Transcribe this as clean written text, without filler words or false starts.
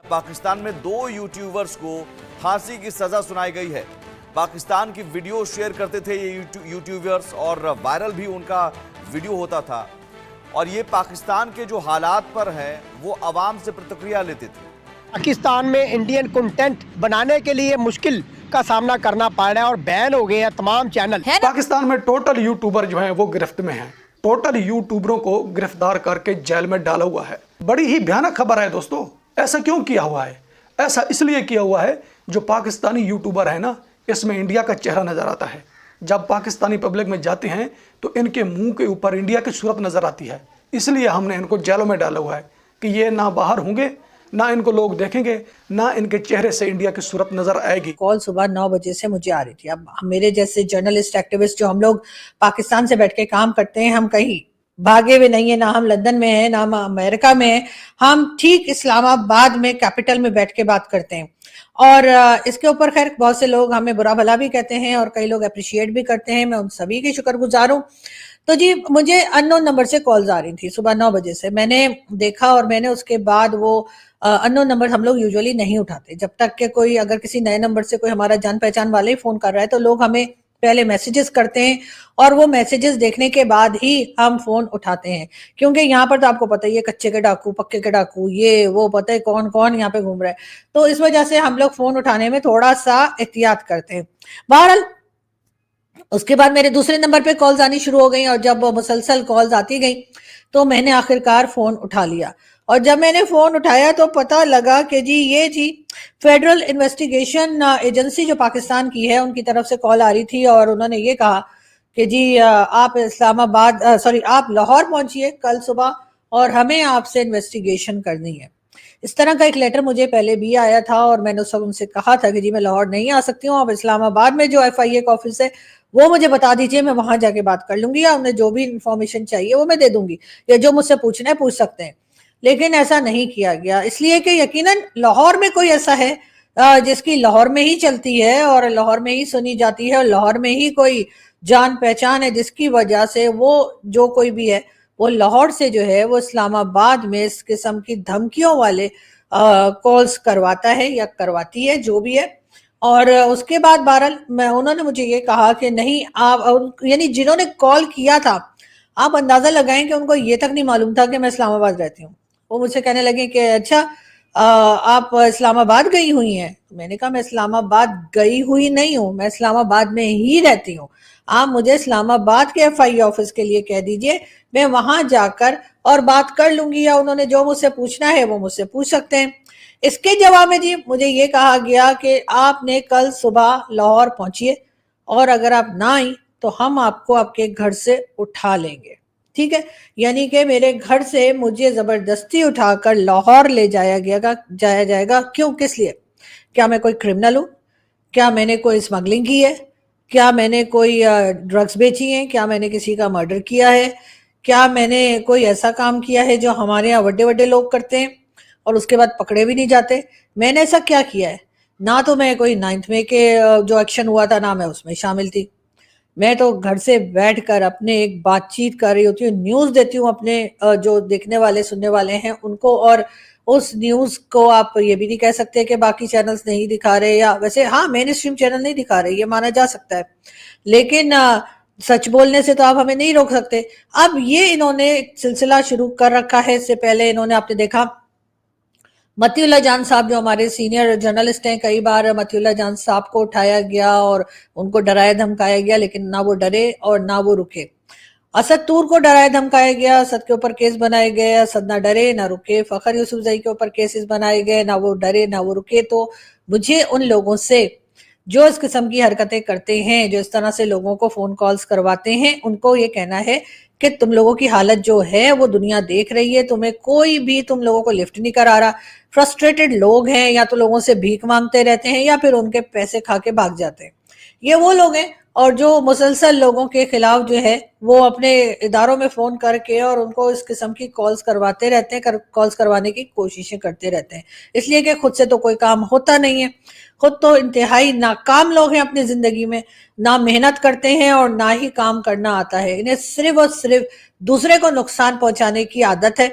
पाकिस्तान में 2 यूट्यूबर्स को फांसी की सजा सुनाई गई है। पाकिस्तान की वीडियो शेयर करते थे ये यूट्यूबर्स और वायरल भी उनका वीडियो होता था और ये पाकिस्तान के जो हालात पर है वो आवाम से प्रतिक्रिया लेते थे। पाकिस्तान में इंडियन कंटेंट बनाने के लिए मुश्किल का सामना करना पड़ रहा है और बैन हो गए हैं तमाम चैनल। पाकिस्तान में टोटल यूट्यूबर जो हैं वो गिरफ्त में हैं। टोटल यूट्यूबरों को गिरफ्तार करके जेल में डाला हुआ है। बड़ी ही भयानक खबर है दोस्तों। ऐसा क्यों किया हुआ है? ऐसा इसलिए किया हुआ है, जो पाकिस्तानी यूट्यूबर है ना, इसमें इंडिया का चेहरा नजर आता है। जब पाकिस्तानी पब्लिक में जाते हैं तो इनके मुंह के ऊपर इंडिया की सूरत नजर आती है। इसलिए हमने इनको जेलों में डाला हुआ है कि ये ना बाहर होंगे, ना इनको लोग देखेंगे, ना इनके चेहरे से इंडिया की सूरत नजर आएगी। कॉल सुबह 9 बजे से मुझे आ रही थी। अब मेरे जैसे जर्नलिस्ट एक्टिविस्ट जो हम लोग पाकिस्तान से बैठ के काम करते हैं, हम कहीं भागे हुए नहीं है, ना हम लंदन में हैं, ना हम अमेरिका में हैं, हम ठीक इस्लामाबाद में कैपिटल में बैठ के बात करते हैं। और इसके ऊपर खैर बहुत से लोग हमें बुरा भला भी कहते हैं और कई लोग अप्रिशिएट भी करते हैं। मैं उन सभी की शुक्रगुजार हूँ। तो जी, मुझे अननोन नंबर से कॉल्स आ रही थी सुबह 9 बजे से। मैंने देखा और मैंने उसके बाद वो अननोन नंबर हम लोग यूजुअली नहीं उठाते जब तक कि कोई, अगर किसी नए नंबर से कोई हमारा जान पहचान वाले ही फोन कर रहा है तो लोग हमें पहले मैसेजेस करते हैं और वो मैसेजेस देखने के बाद ही हम फोन उठाते हैं, क्योंकि यहाँ पर तो आपको पता ही है, कच्चे के डाकू पक्के के डाकू, ये वो पता है कौन कौन यहाँ पे घूम रहा है। तो इस वजह से हम लोग फोन उठाने में थोड़ा सा एहतियात करते हैं। बहरहाल उसके बाद मेरे दूसरे नंबर पे कॉल्स आनी शुरू हो गई और जब मुसलसल कॉल्स आती गई तो मैंने आखिरकार फोन उठा लिया। और जब मैंने फोन उठाया तो पता लगा कि जी ये जी फेडरल इन्वेस्टिगेशन एजेंसी जो पाकिस्तान की है, उनकी तरफ से कॉल आ रही थी और उन्होंने ये कहा कि जी आप आप लाहौर पहुंचिए कल सुबह और हमें आपसे इन्वेस्टिगेशन करनी है। इस तरह का एक लेटर मुझे पहले भी आया था और मैंने उस वक्त उनसे कहा था कि जी मैं लाहौर नहीं आ सकती हूँ, आप इस्लामाबाद में जो FIA का ऑफिस है वो मुझे बता दीजिए, मैं वहां जाके बात कर लूंगी, या उन्हें जो भी इंफॉर्मेशन चाहिए वो मैं दे दूंगी, या जो मुझसे पूछना है पूछ सकते हैं। लेकिन ऐसा नहीं किया गया, इसलिए कि यकीनन लाहौर में कोई ऐसा है जिसकी लाहौर में ही चलती है और लाहौर में ही सुनी जाती है और लाहौर में ही कोई जान पहचान है, जिसकी वजह से वो जो कोई भी है वो लाहौर से जो है वो इस्लामाबाद में इस किस्म की धमकियों वाले कॉल्स करवाता है या करवाती है, जो भी है। और उसके बाद बहरहाल उन्होंने मुझे ये कहा कि नहीं, आप यानी जिन्होंने कॉल किया था, आप अंदाजा लगाएं कि उनको ये तक नहीं मालूम था कि मैं इस्लामाबाद रहती हूँ। वो मुझसे कहने लगे कि अच्छा आप इस्लामाबाद गई हुई हैं। मैंने कहा मैं इस्लामाबाद गई हुई नहीं हूँ, मैं इस्लामाबाद में ही रहती हूँ। आप मुझे इस्लामाबाद के FIA ऑफिस के लिए कह दीजिए, मैं वहां जाकर और बात कर लूंगी, या उन्होंने जो मुझसे पूछना है वो मुझसे पूछ सकते हैं। इसके जवाब में जी मुझे ये कहा गया कि आपने कल सुबह लाहौर पहुंचिए और अगर आप ना आई तो हम आपको आपके घर से उठा लेंगे। ठीक है, यानी कि मेरे घर से मुझे जबरदस्ती उठाकर लाहौर ले जाया जाएगा। क्यों, किस लिए? क्या मैं कोई क्रिमिनल हूं? क्या मैंने कोई स्मगलिंग की है? क्या मैंने कोई ड्रग्स बेची है? क्या मैंने किसी का मर्डर किया है? क्या मैंने कोई ऐसा काम किया है जो हमारे यहाँ बड़े बड़े लोग करते हैं और उसके बाद पकड़े भी नहीं जाते? मैंने ऐसा क्या किया है? ना तो मैं कोई 9 मई के जो एक्शन हुआ था, ना मैं उसमें शामिल थी। मैं तो घर से बैठकर अपने एक बातचीत कर रही होती हूँ, न्यूज़ देती हूँ अपने जो देखने वाले सुनने वाले हैं उनको। और उस न्यूज़ को आप ये भी नहीं कह सकते कि बाकी चैनल्स नहीं दिखा रहे, या वैसे हाँ मेन स्ट्रीम चैनल नहीं दिखा रहे, ये माना जा सकता है, लेकिन सच बोलने से तो आप हमें नहीं रोक सकते। अब ये इन्होंने एक सिलसिला शुरू कर रखा है। इससे पहले इन्होंने, आपने देखा, मतीउल्लाह जान साहब जो हमारे सीनियर जर्नलिस्ट हैं, कई बार मतीउल्लाह जान साहब को उठाया गया और उनको डराया धमकाया गया, लेकिन ना वो डरे और ना वो रुके। असद तूर को डराया धमकाया गया, असद के ऊपर केस बनाए गए, असद ना डरे ना रुके। फखर यूसुफजई के ऊपर केसेस बनाए गए, ना वो डरे ना वो रुके। तो मुझे उन लोगों से जो इस किस्म की हरकतें करते हैं, जो इस तरह से लोगों को फोन कॉल्स करवाते हैं, उनको ये कहना है कि तुम लोगों की हालत जो है वो दुनिया देख रही है, तुम्हें कोई भी तुम लोगों को लिफ्ट नहीं करा रहा। फ्रस्ट्रेटेड लोग हैं, या तो लोगों से भीख मांगते रहते हैं या फिर उनके पैसे खा के भाग जाते हैं। ये वो लोग हैं और जो मुसलसल लोगों के खिलाफ जो है वो अपने इदारों में फोन करके और उनको इस किस्म की कॉल्स करवाते रहते हैं, कॉल्स करवाने की कोशिशें करते रहते हैं, इसलिए कि खुद से तो कोई काम होता नहीं है। खुद तो इंतहाई नाकाम लोग हैं अपनी जिंदगी में, ना मेहनत करते हैं और ना ही काम करना आता है। इन्हें सिर्फ और सिर्फ दूसरे को नुकसान पहुंचाने की आदत है।